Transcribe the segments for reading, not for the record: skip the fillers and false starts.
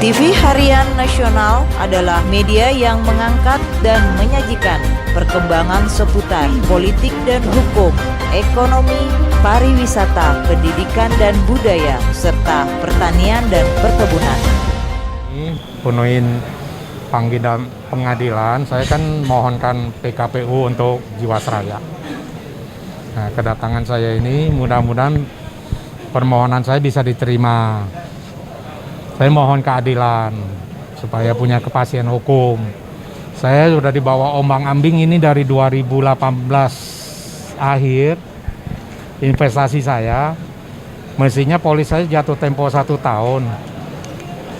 TV Harian Nasional adalah media yang mengangkat dan menyajikan perkembangan seputar politik dan hukum, ekonomi, pariwisata, pendidikan dan budaya, serta pertanian dan perkebunan. Ini penuhin panggilan pengadilan, saya kan mohonkan PKPU untuk Jiwasraya. Nah, kedatangan saya ini mudah-mudahan permohonan saya bisa diterima. Saya mohon keadilan supaya punya kepastian hukum. Saya sudah dibawa ombang-ambing ini dari 2018 akhir investasi saya. Mestinya polis saya jatuh tempo 1 tahun.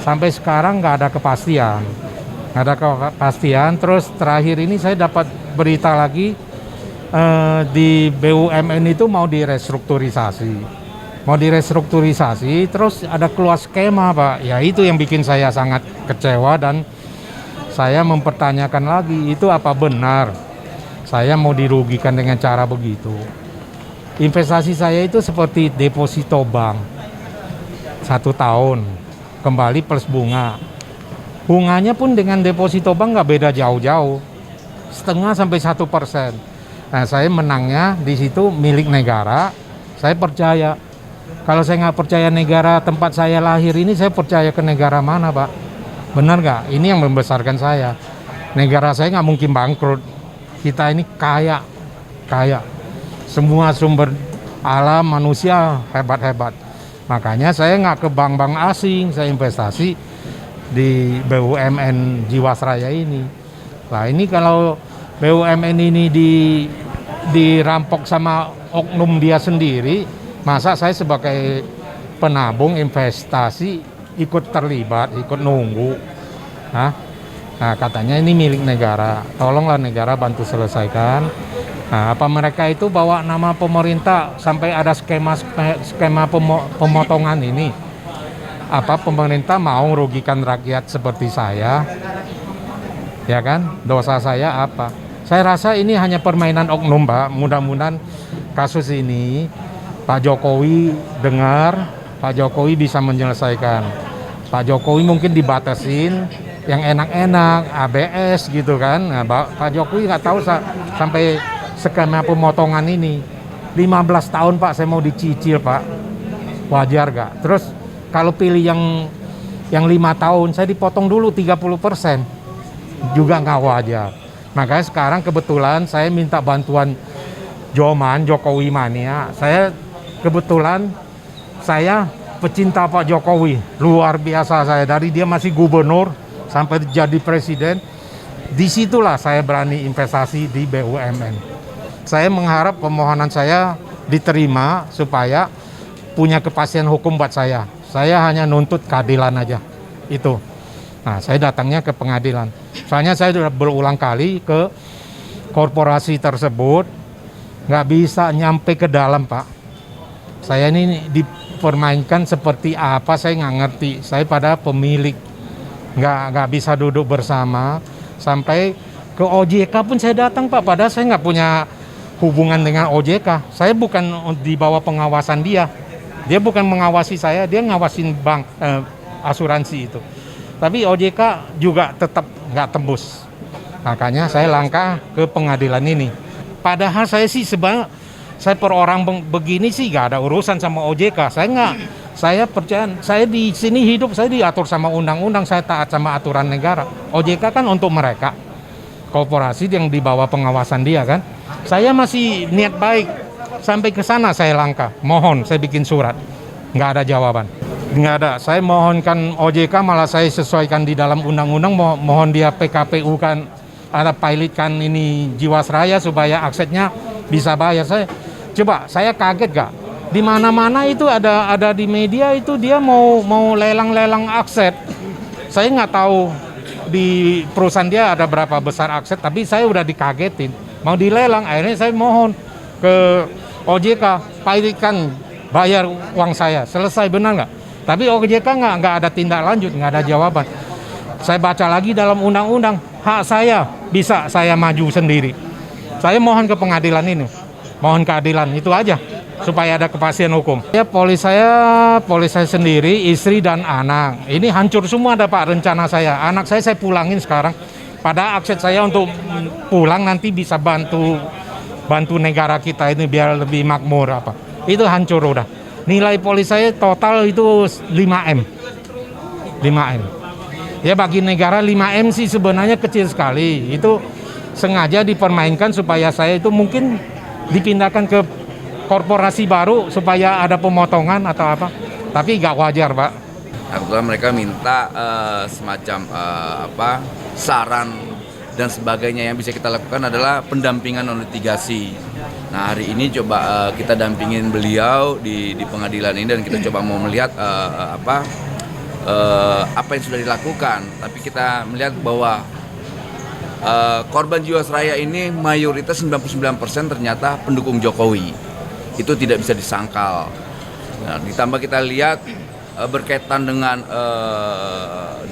Sampai sekarang nggak ada kepastian. Terus terakhir ini saya dapat berita lagi di BUMN itu mau direstrukturisasi. Terus ada keluar skema, Pak. Ya itu yang bikin saya sangat kecewa dan saya mempertanyakan lagi, itu apa benar saya mau dirugikan dengan cara begitu? Investasi saya itu seperti deposito bank 1 tahun, kembali plus bunga. Bunganya pun dengan deposito bank nggak beda jauh-jauh, 0,5-1%. Nah, saya menangnya di situ milik negara, saya percaya. Kalau saya nggak percaya negara tempat saya lahir ini, saya percaya ke negara mana, Pak? Benar nggak? Ini yang membesarkan saya. Negara saya nggak mungkin bangkrut. Kita ini kaya. Semua sumber alam manusia hebat-hebat. Makanya saya nggak ke bank-bank asing, saya investasi di BUMN Jiwasraya ini. Nah, ini kalau BUMN ini dirampok sama oknum dia sendiri, masa saya sebagai penabung investasi ikut terlibat, ikut nunggu? Nah, katanya ini milik negara. Tolonglah negara bantu selesaikan. Nah, apa mereka itu bawa nama pemerintah sampai ada skema pemotongan ini? Apa pemerintah mau merugikan rakyat seperti saya? Ya kan? Dosa saya apa? Saya rasa ini hanya permainan oknum, Pak. Mudah-mudahan kasus ini Pak Jokowi dengar, Pak Jokowi bisa menyelesaikan. Pak Jokowi mungkin dibatasin yang enak-enak, ABS gitu kan. Nah, Pak Jokowi nggak tahu sampai skema pemotongan ini. 15 tahun, Pak, saya mau dicicil, Pak. Wajar nggak? Terus kalau pilih yang 5 tahun, saya dipotong dulu 30%. Juga nggak wajar. Makanya sekarang kebetulan saya minta bantuan Jokowi Mania. Kebetulan saya pecinta Pak Jokowi, luar biasa saya. Dari dia masih gubernur sampai jadi presiden, disitulah saya berani investasi di BUMN. Saya mengharap permohonan saya diterima supaya punya kepastian hukum buat saya. Saya hanya nuntut keadilan aja, itu. Nah, saya datangnya ke pengadilan. Soalnya saya sudah berulang kali ke korporasi tersebut, nggak bisa nyampe ke dalam, Pak. Saya ini dipermainkan seperti apa, saya nggak ngerti. Saya pada pemilik, nggak bisa duduk bersama. Sampai ke OJK pun saya datang, Pak. Padahal saya nggak punya hubungan dengan OJK. Saya bukan di bawah pengawasan dia. Dia bukan mengawasi saya, dia ngawasin bank, asuransi itu. Tapi OJK juga tetap nggak tembus. Makanya saya langkah ke pengadilan ini. Padahal saya sih sebenarnya, saya per orang begini sih gak ada urusan sama OJK. Saya percaya, saya di sini hidup, saya diatur sama undang-undang, saya taat sama aturan negara. OJK kan untuk mereka, korporasi yang di bawah pengawasan dia kan. Saya masih niat baik, sampai ke sana saya langkah. Mohon, saya bikin surat, nggak ada jawaban. Nggak ada, saya mohonkan OJK, malah saya sesuaikan di dalam undang-undang, mohon dia PKPU kan, ada pilotkan ini Jiwasraya supaya aksesnya bisa bayar. Saya kaget gak? Di mana-mana itu ada di media itu dia mau lelang-lelang akses. Saya nggak tahu di perusahaan dia ada berapa besar akses, tapi saya udah dikagetin. Mau dilelang, akhirnya saya mohon ke OJK, pilotkan bayar uang saya. Selesai, benar nggak? Tapi OJK nggak ada tindak lanjut, nggak ada jawaban. Saya baca lagi dalam undang-undang, hak saya bisa saya maju sendiri. Saya mohon ke pengadilan ini, mohon keadilan, itu aja. supaya ada kepastian hukum. Ya polis saya sendiri, istri dan anak. Ini hancur semua ada Pak rencana saya. Anak saya pulangin sekarang. Pada akses saya untuk pulang nanti bisa bantu negara kita ini biar lebih makmur apa. Itu hancur udah. Nilai polis saya total itu 5M. 5M. Ya bagi negara 5M sih sebenarnya kecil sekali. Itu sengaja dipermainkan supaya saya itu mungkin dipindahkan ke korporasi baru supaya ada pemotongan atau apa. Tapi nggak wajar, Pak. Nah, kebetulan mereka minta semacam saran dan sebagainya. Yang bisa kita lakukan adalah pendampingan non litigasi. Nah, hari ini coba kita dampingin beliau di pengadilan ini dan kita coba mau melihat apa yang sudah dilakukan. Tapi kita melihat bahwa korban Jiwasraya ini mayoritas 99% ternyata pendukung Jokowi. Itu tidak bisa disangkal. Nah, ditambah kita lihat berkaitan dengan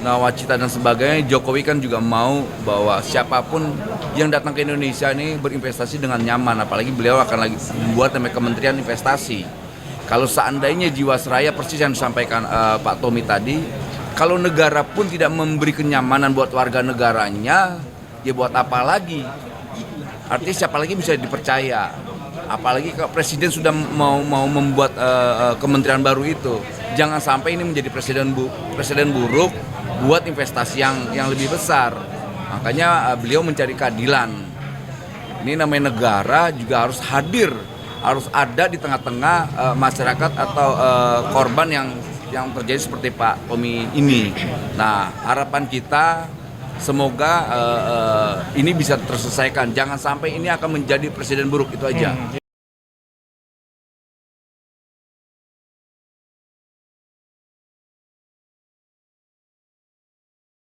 nawacita dan sebagainya, Jokowi kan juga mau bahwa siapapun yang datang ke Indonesia ini berinvestasi dengan nyaman, apalagi beliau akan lagi membuat namanya Kementerian Investasi. Kalau seandainya Jiwasraya persis yang disampaikan Pak Tommy tadi, kalau negara pun tidak memberi kenyamanan buat warga negaranya, ya buat apa lagi? Artinya siapa lagi bisa dipercaya? Apalagi kalau presiden sudah mau membuat kementerian baru itu, jangan sampai ini menjadi presiden buruk buat investasi yang lebih besar. Makanya beliau mencari keadilan. Ini namanya negara juga harus hadir, harus ada di tengah-tengah masyarakat atau korban yang terjadi seperti Pak Tommy ini. Nah, harapan kita semoga ini bisa terselesaikan. Jangan sampai ini akan menjadi presiden buruk, itu aja.